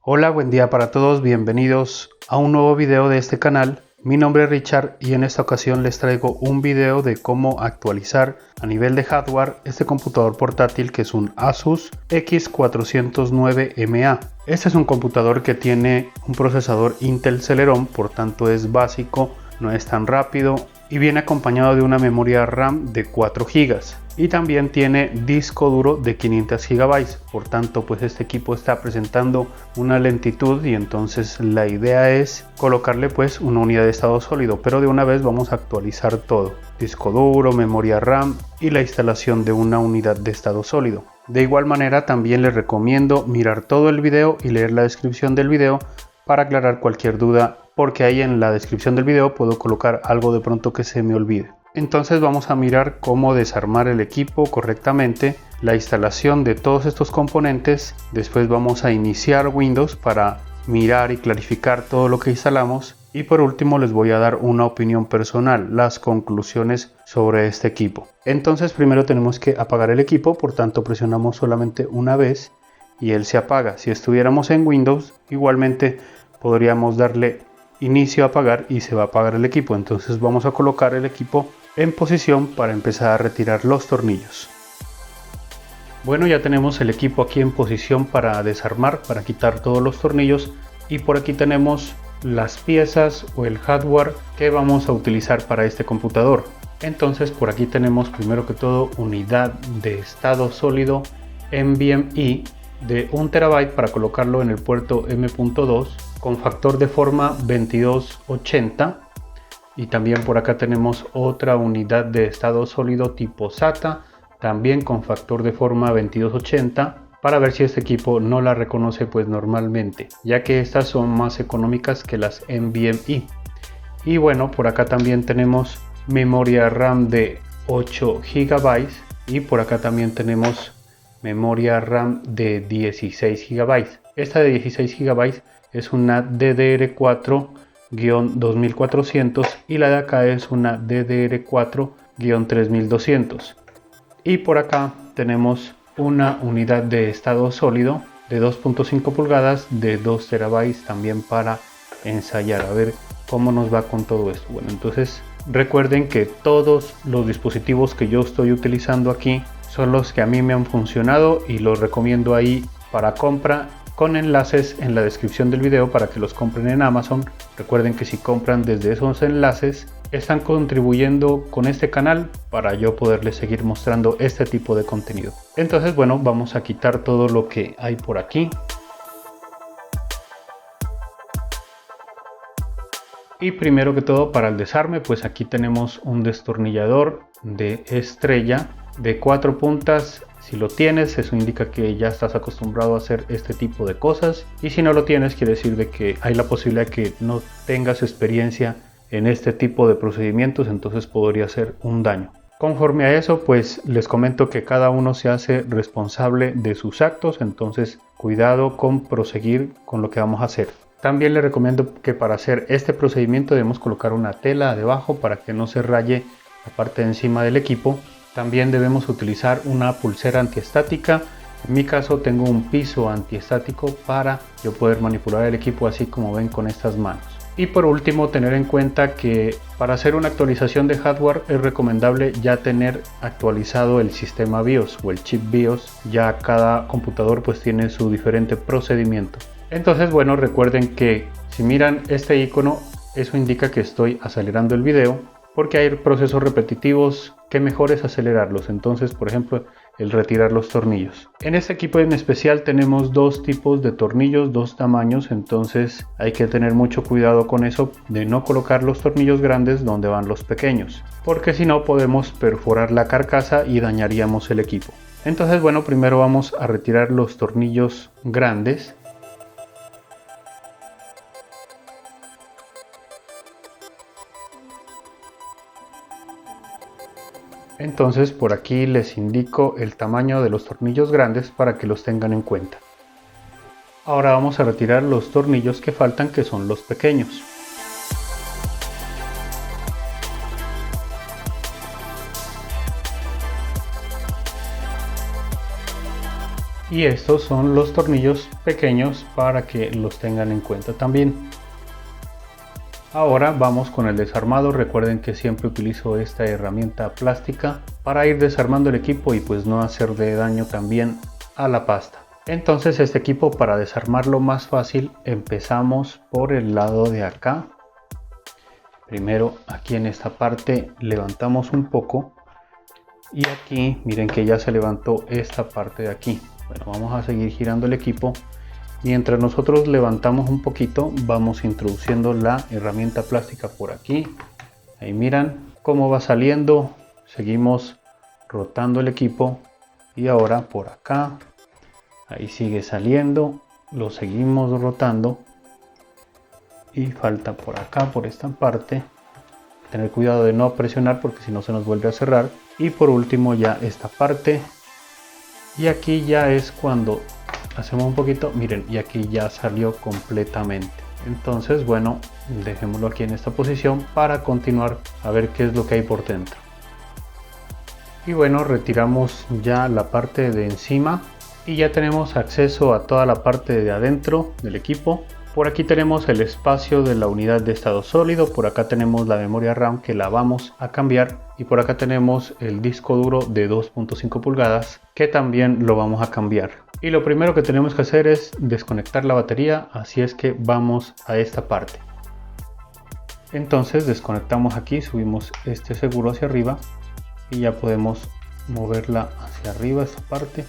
Hola, buen día para todos, bienvenidos a un nuevo video de este canal. Mi nombre es Richard y en esta ocasión les traigo un video de cómo actualizar a nivel de hardware este computador portátil que es un Asus X409MA. Este es un computador que tiene un procesador Intel Celeron, por tanto es básico, no es tan rápido y viene acompañado de una memoria RAM de 4 GB y también tiene disco duro de 500 GB. Por tanto, pues este equipo está presentando una lentitud y entonces la idea es colocarle pues una unidad de estado sólido, pero de una vez vamos a actualizar todo: disco duro, memoria RAM y la instalación de una unidad de estado sólido. De igual manera, también les recomiendo mirar todo el video y leer la descripción del video para aclarar cualquier duda, porque ahí en la descripción del video puedo colocar algo de pronto que se me olvide. Entonces vamos a mirar cómo desarmar el equipo correctamente, la instalación de todos estos componentes. Después vamos a iniciar Windows para mirar y clarificar todo lo que instalamos. Y por último les voy a dar una opinión personal, las conclusiones sobre este equipo. Entonces primero tenemos que apagar el equipo, por tanto presionamos solamente una vez y él se apaga. Si estuviéramos en Windows, igualmente podríamos darle inicio a apagar y se va a apagar el equipo. Entonces vamos a colocar el equipo en posición para empezar a retirar los tornillos. Bueno, ya tenemos el equipo aquí en posición para desarmar, para quitar todos los tornillos, y por aquí tenemos las piezas o el hardware que vamos a utilizar para este computador. Entonces por aquí tenemos primero que todo unidad de estado sólido NVMe de 1 TB para colocarlo en el puerto M.2 con factor de forma 2280, y también por acá tenemos otra unidad de estado sólido tipo SATA también con factor de forma 2280 para ver si este equipo no la reconoce pues normalmente, ya que estas son más económicas que las NVMe. Y bueno, por acá también tenemos memoria RAM de 8 GB y por acá también tenemos memoria RAM de 16 GB. Esta de 16 GB es una DDR4-2400 y la de acá es una DDR4-3200. Y por acá tenemos una unidad de estado sólido de 2.5 pulgadas de 2 TB también para ensayar a ver cómo nos va con todo esto. Bueno, entonces recuerden que todos los dispositivos que yo estoy utilizando aquí son los que a mí me han funcionado y los recomiendo ahí para compra, con enlaces en la descripción del video para que los compren en Amazon. Recuerden que si compran desde esos enlaces están contribuyendo con este canal para yo poderles seguir mostrando este tipo de contenido. Entonces bueno, vamos a quitar todo lo que hay por aquí. Y primero que todo, para el desarme, pues aquí tenemos un destornillador de estrella de 4 puntas. Si lo tienes, eso indica que ya estás acostumbrado a hacer este tipo de cosas, y si no lo tienes, quiere decir de que hay la posibilidad de que no tengas experiencia en este tipo de procedimientos, entonces podría ser un daño. Conforme a eso, pues les comento que cada uno se hace responsable de sus actos, entonces cuidado con proseguir con lo que vamos a hacer. También les recomiendo que para hacer este procedimiento debemos colocar una tela debajo para que no se raye la parte de encima del equipo. También debemos utilizar una pulsera antiestática. En mi caso tengo un piso antiestático para yo poder manipular el equipo así como ven con estas manos. Y por último, tener en cuenta que para hacer una actualización de hardware es recomendable ya tener actualizado el sistema BIOS o el chip BIOS. Ya cada computador pues tiene su diferente procedimiento. Entonces bueno, recuerden que si miran este icono, eso indica que estoy acelerando el video, porque hay procesos repetitivos que mejor es acelerarlos. Entonces, por ejemplo, el retirar los tornillos. En este equipo en especial tenemos dos tipos de tornillos, dos tamaños, entonces hay que tener mucho cuidado con eso de no colocar los tornillos grandes donde van los pequeños, porque si no podemos perforar la carcasa y dañaríamos el equipo. Entonces bueno, primero vamos a retirar los tornillos grandes. Entonces por aquí les indico el tamaño de los tornillos grandes para que los tengan en cuenta. Ahora vamos a retirar los tornillos que faltan, que son los pequeños. Y estos son los tornillos pequeños para que los tengan en cuenta también. Ahora vamos con el desarmado. Recuerden que siempre utilizo esta herramienta plástica para ir desarmando el equipo y pues no hacerle daño también a la pasta. Entonces este equipo, para desarmarlo más fácil, empezamos por el lado de acá. Primero aquí en esta parte levantamos un poco y aquí miren que ya se levantó esta parte de aquí. Bueno, vamos a seguir girando el equipo. Mientras nosotros levantamos un poquito, vamos introduciendo la herramienta plástica por aquí. Ahí miran cómo va saliendo. Seguimos rotando el equipo y ahora por acá. Ahí sigue saliendo. Lo seguimos rotando. Y falta por acá, por esta parte. Tener cuidado de no presionar porque si no se nos vuelve a cerrar. Y por último ya esta parte. Y aquí ya es cuando hacemos un poquito, miren, y aquí ya salió completamente. Entonces, bueno, dejémoslo aquí en esta posición para continuar a ver qué es lo que hay por dentro. Y bueno, retiramos ya la parte de encima y ya tenemos acceso a toda la parte de adentro del equipo. Por aquí tenemos el espacio de la unidad de estado sólido, por acá tenemos la memoria RAM que la vamos a cambiar y por acá tenemos el disco duro de 2.5 pulgadas que también lo vamos a cambiar. Y lo primero que tenemos que hacer es desconectar la batería, así es que vamos a esta parte. Entonces desconectamos aquí, subimos este seguro hacia arriba y ya podemos moverla hacia arriba esta parte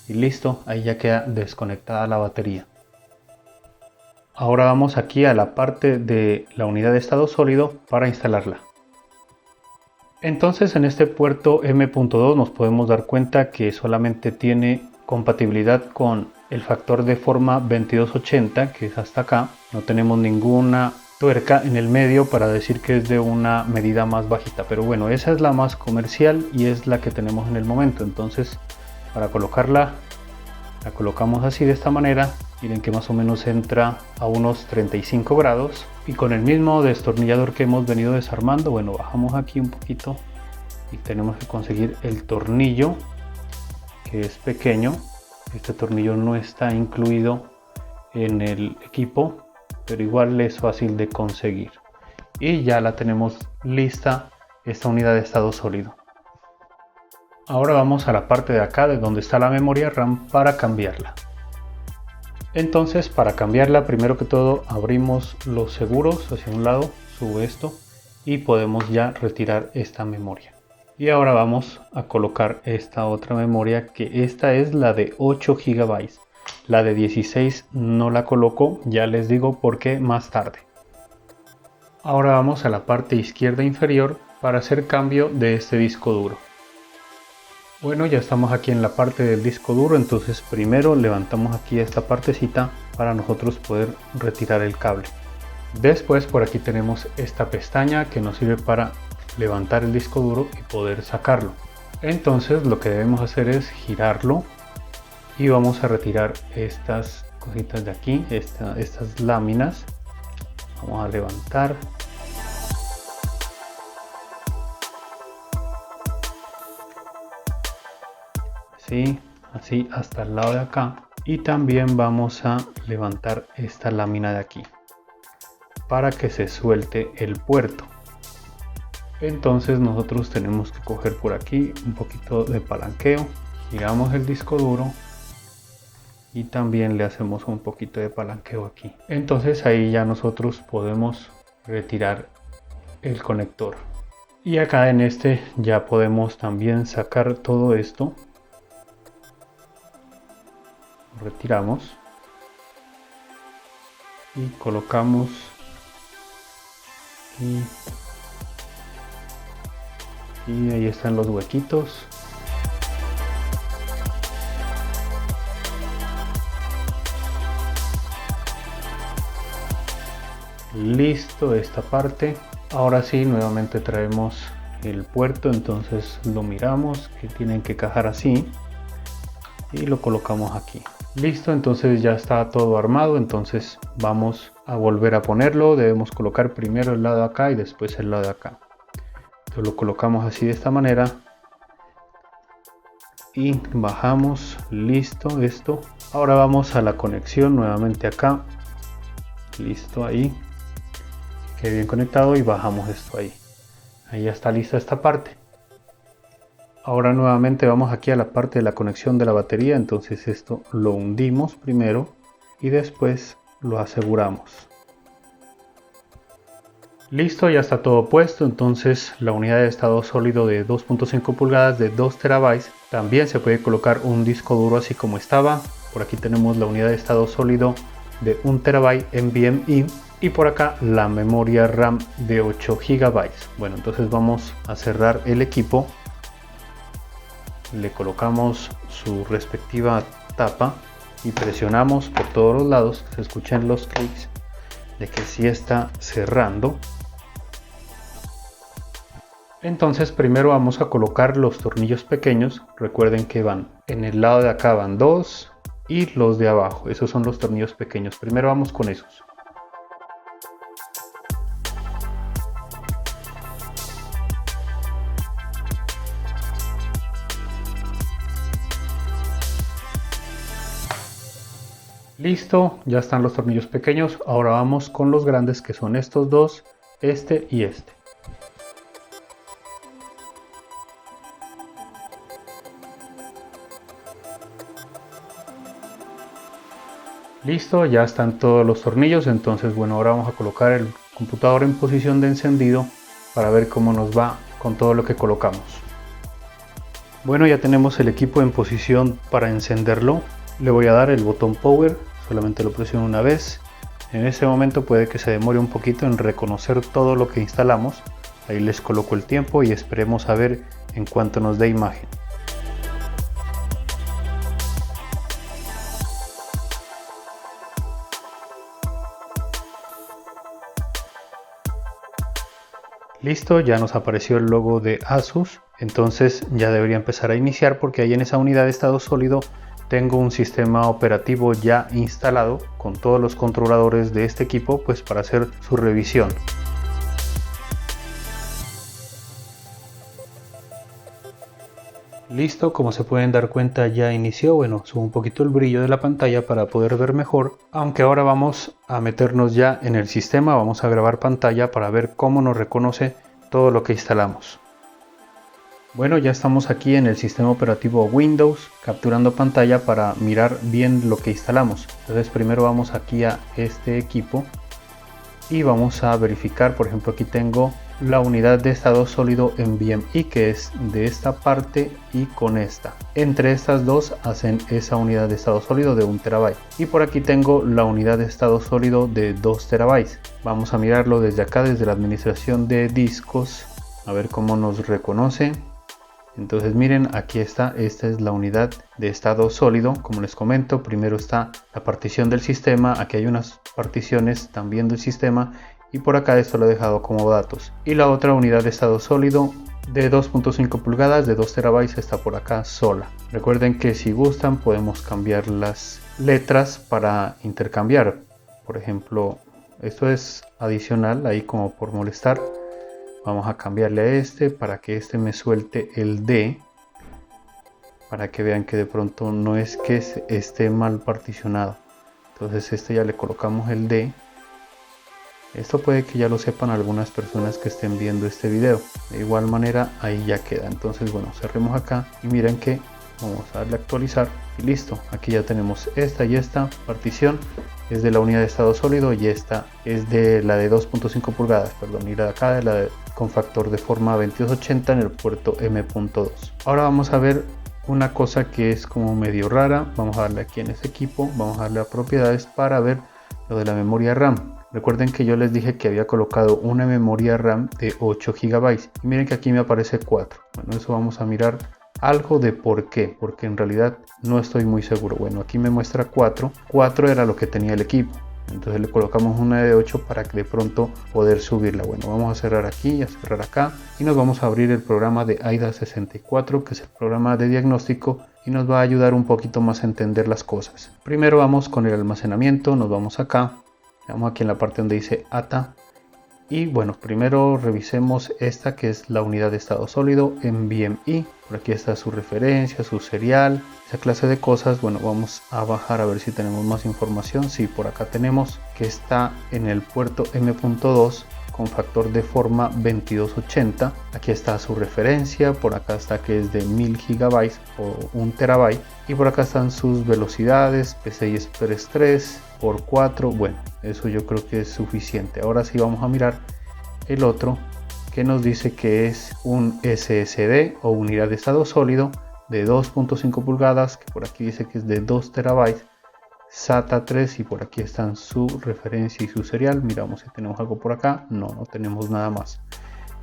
y listo, ahí ya queda desconectada la batería. Ahora vamos aquí a la parte de la unidad de estado sólido para instalarla. Entonces en este puerto M.2 nos podemos dar cuenta que solamente tiene compatibilidad con el factor de forma 2280, que es hasta acá. No tenemos ninguna tuerca en el medio para decir que es de una medida más bajita, pero bueno, esa es la más comercial y es la que tenemos en el momento. Entonces para colocarla, la colocamos así de esta manera. Miren que más o menos entra a unos 35 grados y con el mismo destornillador que hemos venido desarmando, bueno, bajamos aquí un poquito y tenemos que conseguir el tornillo, que es pequeño. Este tornillo no está incluido en el equipo, pero igual es fácil de conseguir. Y ya la tenemos lista esta unidad de estado sólido. Ahora vamos a la parte de acá de donde está la memoria RAM para cambiarla. Entonces para cambiarla, primero que todo abrimos los seguros hacia un lado, subo esto y podemos ya retirar esta memoria. Y ahora vamos a colocar esta otra memoria, que esta es la de 8 GB. La de 16 no la coloco, ya les digo por qué más tarde. Ahora vamos a la parte izquierda inferior para hacer cambio de este disco duro. Bueno, ya estamos aquí en la parte del disco duro, entonces primero levantamos aquí esta partecita para nosotros poder retirar el cable. Después por aquí tenemos esta pestaña que nos sirve para levantar el disco duro y poder sacarlo. Entonces lo que debemos hacer es girarlo y vamos a retirar estas cositas de aquí, estas láminas. Vamos a levantar. Sí, así hasta el lado de acá. Y también vamos a levantar esta lámina de aquí para que se suelte el puerto. Entonces nosotros tenemos que coger por aquí un poquito de palanqueo, giramos el disco duro y también le hacemos un poquito de palanqueo aquí. Entonces ahí ya nosotros podemos retirar el conector. Y acá en este ya podemos también sacar todo esto. Retiramos y colocamos y ahí están los huequitos. Listo esta parte. Ahora sí, nuevamente traemos el puerto, entonces lo miramos que tienen que encajar así y lo colocamos aquí. Listo, entonces ya está todo armado, entonces vamos a volver a ponerlo. Debemos colocar primero el lado de acá y después el lado de acá. Entonces lo colocamos así de esta manera y bajamos. Listo, esto. Ahora vamos a la conexión nuevamente acá. Listo, ahí. Quede bien conectado y bajamos esto ahí. Ahí ya está lista esta parte. Ahora nuevamente vamos aquí a la parte de la conexión de la batería. Entonces esto lo hundimos primero y después lo aseguramos. Listo, ya está todo puesto. Entonces la unidad de estado sólido de 2.5 pulgadas de 2 terabytes. También se puede colocar un disco duro así como estaba. Por aquí tenemos la unidad de estado sólido de 1 terabyte NVMe. Y por acá la memoria RAM de 8 GB. Bueno, entonces vamos a cerrar el equipo. Le colocamos su respectiva tapa y presionamos por todos los lados. Se escuchan los clics de que sí está cerrando. Entonces primero vamos a colocar los tornillos pequeños. Recuerden que van en el lado de acá, van 2 y los de abajo, esos son los tornillos pequeños. Primero vamos con esos. Listo, ya están los tornillos pequeños. Ahora vamos con los grandes, que son estos dos, este y este. Listo, ya están todos los tornillos. Entonces bueno, ahora vamos a colocar el computador en posición de encendido para ver cómo nos va con todo lo que colocamos. Bueno, ya tenemos el equipo en posición para encenderlo. Le voy a dar el botón Power, solamente lo presiono una vez. En ese momento puede que se demore un poquito en reconocer todo lo que instalamos. Ahí les coloco el tiempo y esperemos a ver en cuanto nos dé imagen. Listo, ya nos apareció el logo de Asus. Entonces ya debería empezar a iniciar, porque ahí en esa unidad de estado sólido tengo un sistema operativo ya instalado con todos los controladores de este equipo, pues para hacer su revisión. Listo, como se pueden dar cuenta ya inició. Bueno, subo un poquito el brillo de la pantalla para poder ver mejor, aunque ahora vamos a meternos ya en el sistema, vamos a grabar pantalla para ver cómo nos reconoce todo lo que instalamos. Bueno, ya estamos aquí en el sistema operativo Windows, capturando pantalla para mirar bien lo que instalamos. Entonces primero vamos aquí a este equipo y vamos a verificar. Por ejemplo, aquí tengo la unidad de estado sólido NVMe, que es de esta parte y con esta. Entre estas dos hacen esa unidad de estado sólido de 1 terabyte. Y por aquí tengo la unidad de estado sólido de 2 terabytes. Vamos a mirarlo desde acá, desde la administración de discos, a ver cómo nos reconoce. Entonces miren, aquí está, esta es la unidad de estado sólido. Como les comento, primero está la partición del sistema, aquí hay unas particiones también del sistema, y por acá esto lo he dejado como datos. Y la otra unidad de estado sólido de 2.5 pulgadas de 2 terabytes está por acá sola. Recuerden que si gustan podemos cambiar las letras para intercambiar. Por ejemplo, esto es adicional ahí como por molestar. Vamos a cambiarle a este para que este me suelte el D, para que vean que de pronto no es que esté mal particionado. Entonces este ya le colocamos el D. Esto puede que ya lo sepan algunas personas que estén viendo este video. De igual manera ahí ya queda. Entonces bueno, cerremos acá y miren que vamos a darle a actualizar y listo. Aquí ya tenemos esta y esta partición. Es de la unidad de estado sólido y esta es de la de 2.5 pulgadas, perdón, y la de acá de la con factor de forma 2280 en el puerto M.2. Ahora vamos a ver una cosa que es como medio rara. Vamos a darle aquí en este equipo, vamos a darle a propiedades para ver lo de la memoria RAM. Recuerden que yo les dije que había colocado una memoria RAM de 8 GB y miren que aquí me aparece 4. Bueno, eso vamos a mirar algo de por qué, porque en realidad no estoy muy seguro. Bueno, aquí me muestra 4 era lo que tenía el equipo, entonces le colocamos una de 8 para que de pronto poder subirla. Bueno, vamos a cerrar aquí y a cerrar acá y nos vamos a abrir el programa de AIDA64, que es el programa de diagnóstico y nos va a ayudar un poquito más a entender las cosas. Primero vamos con el almacenamiento, nos vamos acá, vamos aquí en la parte donde dice ATA. Y bueno, primero revisemos esta que es la unidad de estado sólido NVMe. Por aquí está su referencia, su serial, esa clase de cosas. Bueno, vamos a bajar a ver si tenemos más información. Sí, por acá tenemos que está en el puerto M.2 con factor de forma 2280. Aquí está su referencia, por acá está que es de 1000 GB o 1 TB, y por acá están sus velocidades, PCI Express 3 por 4. Bueno, eso yo creo que es suficiente. Ahora sí vamos a mirar el otro, que nos dice que es un SSD o unidad de estado sólido de 2.5 pulgadas, que por aquí dice que es de 2 TB, SATA 3, y por aquí están su referencia y su serial. Miramos si tenemos algo por acá. No tenemos nada más.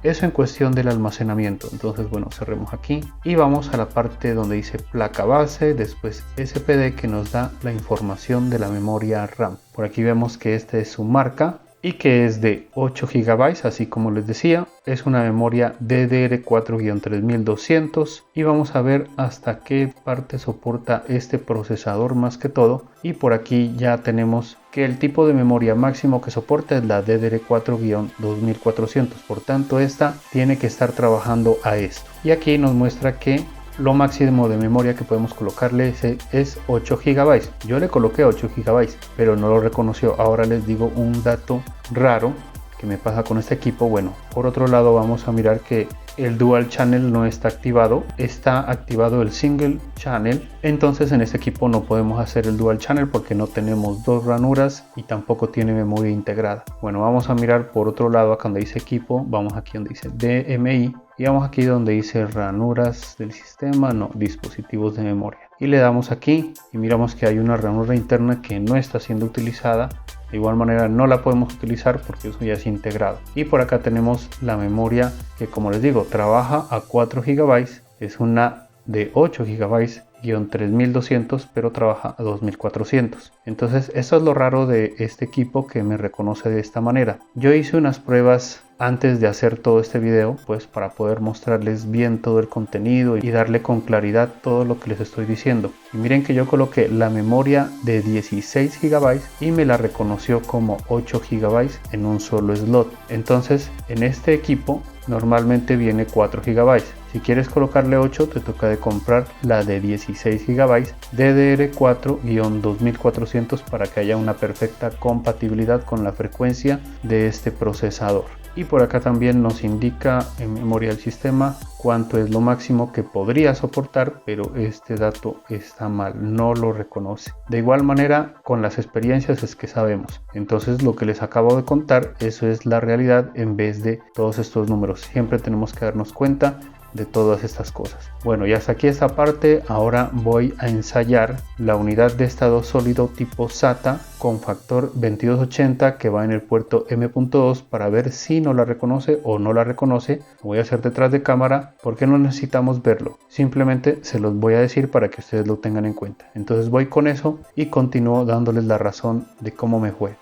Eso en cuestión del almacenamiento. Entonces, bueno, cerremos aquí y vamos a la parte donde dice placa base, después SPD, que nos da la información de la memoria RAM. Por aquí vemos que esta es su marca y que es de 8 GB, así como les decía. Es una memoria DDR4-3200, y vamos a ver hasta qué parte soporta este procesador más que todo. Y por aquí ya tenemos que el tipo de memoria máximo que soporta es la DDR4-2400, por tanto esta tiene que estar trabajando a esto. Y aquí nos muestra que lo máximo de memoria que podemos colocarle es 8 GB. Yo le coloqué 8 GB, pero no lo reconoció. Ahora les digo un dato raro que me pasa con este equipo. Bueno, por otro lado vamos a mirar que el Dual Channel no está activado, está activado el Single Channel. Entonces en este equipo no podemos hacer el Dual Channel porque no tenemos dos ranuras y tampoco tiene memoria integrada. Bueno, vamos a mirar por otro lado acá donde dice equipo, vamos aquí donde dice DMI y vamos aquí donde dice ranuras del sistema, no, dispositivos de memoria, y le damos aquí y miramos que hay una ranura interna que no está siendo utilizada. De igual manera no la podemos utilizar porque eso ya es integrado. Y por acá tenemos la memoria que, como les digo, trabaja a 4 GB. Es una de 8 GB-3200, pero trabaja a 2400. Entonces eso es lo raro de este equipo, que me reconoce de esta manera. Yo hice unas pruebas antes de hacer todo este video, pues para poder mostrarles bien todo el contenido y darle con claridad todo lo que les estoy diciendo. Y miren que yo coloqué la memoria de 16 GB y me la reconoció como 8 GB en un solo slot. Entonces en este equipo normalmente viene 4 GB. Si quieres colocarle 8, te toca de comprar la de 16 GB DDR4-2400 para que haya una perfecta compatibilidad con la frecuencia de este procesador. Y por acá también nos indica en memoria del sistema cuánto es lo máximo que podría soportar, pero este dato está mal, no lo reconoce. De igual manera, con las experiencias es que sabemos. Entonces lo que les acabo de contar, eso es la realidad en vez de todos estos números. Siempre tenemos que darnos cuenta de todas estas cosas. Bueno, y hasta aquí esta parte. Ahora voy a ensayar la unidad de estado sólido tipo SATA con factor 2280 que va en el puerto M.2 para ver si no la reconoce o no la reconoce. Lo voy a hacer detrás de cámara porque no necesitamos verlo, simplemente se los voy a decir para que ustedes lo tengan en cuenta. Entonces voy con eso y continúo dándoles la razón de cómo me fue.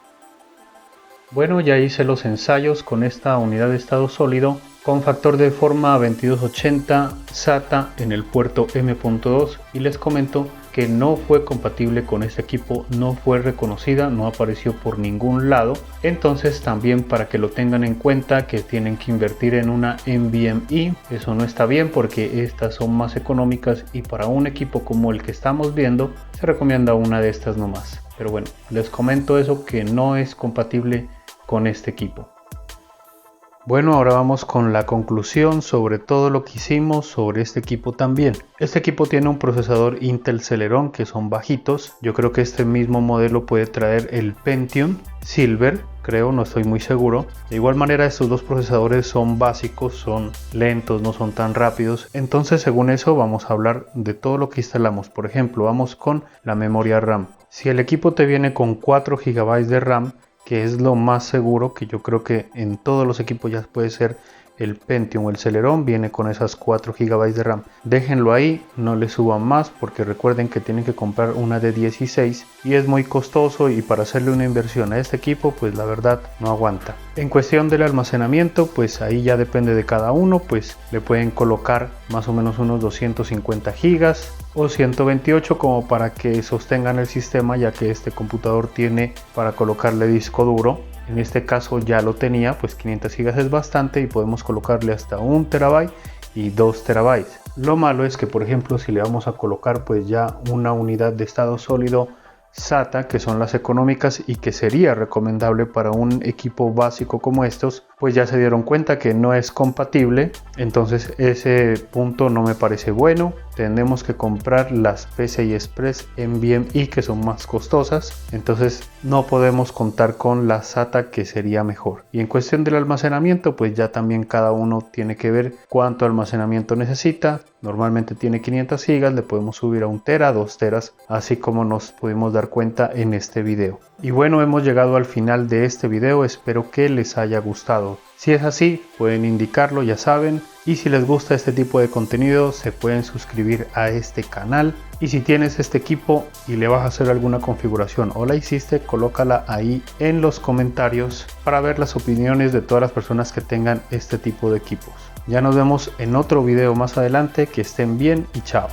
Bueno, ya hice los ensayos con esta unidad de estado sólido con factor de forma 2280 SATA en el puerto M.2 y les comento que no fue compatible con este equipo, no fue reconocida, no apareció por ningún lado. Entonces también para que lo tengan en cuenta que tienen que invertir en una NVMe. Eso no está bien porque estas son más económicas y para un equipo como el que estamos viendo se recomienda una de estas nomás. Pero bueno, les comento eso, que no es compatible con este equipo. Bueno, ahora vamos con la conclusión sobre todo lo que hicimos sobre este equipo también. Este equipo tiene un procesador Intel Celeron que son bajitos. Yo creo que este mismo modelo puede traer el Pentium Silver, creo, no estoy muy seguro. De igual manera estos dos procesadores son básicos, son lentos, no son tan rápidos. Entonces según eso vamos a hablar de todo lo que instalamos. Por ejemplo, vamos con la memoria RAM. Si el equipo te viene con 4 GB de RAM, que es lo más seguro, que yo creo que en todos los equipos ya puede ser el Pentium o el Celeron, viene con esas 4 GB de RAM. Déjenlo ahí, no le suban más porque recuerden que tienen que comprar una de 16 y es muy costoso, y para hacerle una inversión a este equipo pues la verdad no aguanta. En cuestión del almacenamiento pues ahí ya depende de cada uno, pues le pueden colocar más o menos unos 250 GB o 128 como para que sostengan el sistema, ya que este computador tiene para colocarle disco duro. En este caso ya lo tenía, pues 500 GB es bastante y podemos colocarle hasta 1 TB y 2 terabytes. Lo malo es que, por ejemplo, si le vamos a colocar pues ya una unidad de estado sólido SATA, que son las económicas y que sería recomendable para un equipo básico como estos, pues ya se dieron cuenta que no es compatible. Entonces ese punto no me parece bueno. Tenemos que comprar las PCI Express NVMe, que son más costosas, entonces no podemos contar con la SATA, que sería mejor. Y en cuestión del almacenamiento, pues ya también cada uno tiene que ver cuánto almacenamiento necesita. Normalmente tiene 500 GB, le podemos subir a 1 tera, 2 teras, así como nos pudimos dar cuenta en este video. Y bueno, hemos llegado al final de este video, espero que les haya gustado. Si es así, pueden indicarlo, ya saben. Y si les gusta este tipo de contenido, se pueden suscribir a este canal. Y si tienes este equipo y le vas a hacer alguna configuración o la hiciste, colócala ahí en los comentarios para ver las opiniones de todas las personas que tengan este tipo de equipos. Ya nos vemos en otro video más adelante, que estén bien y chao.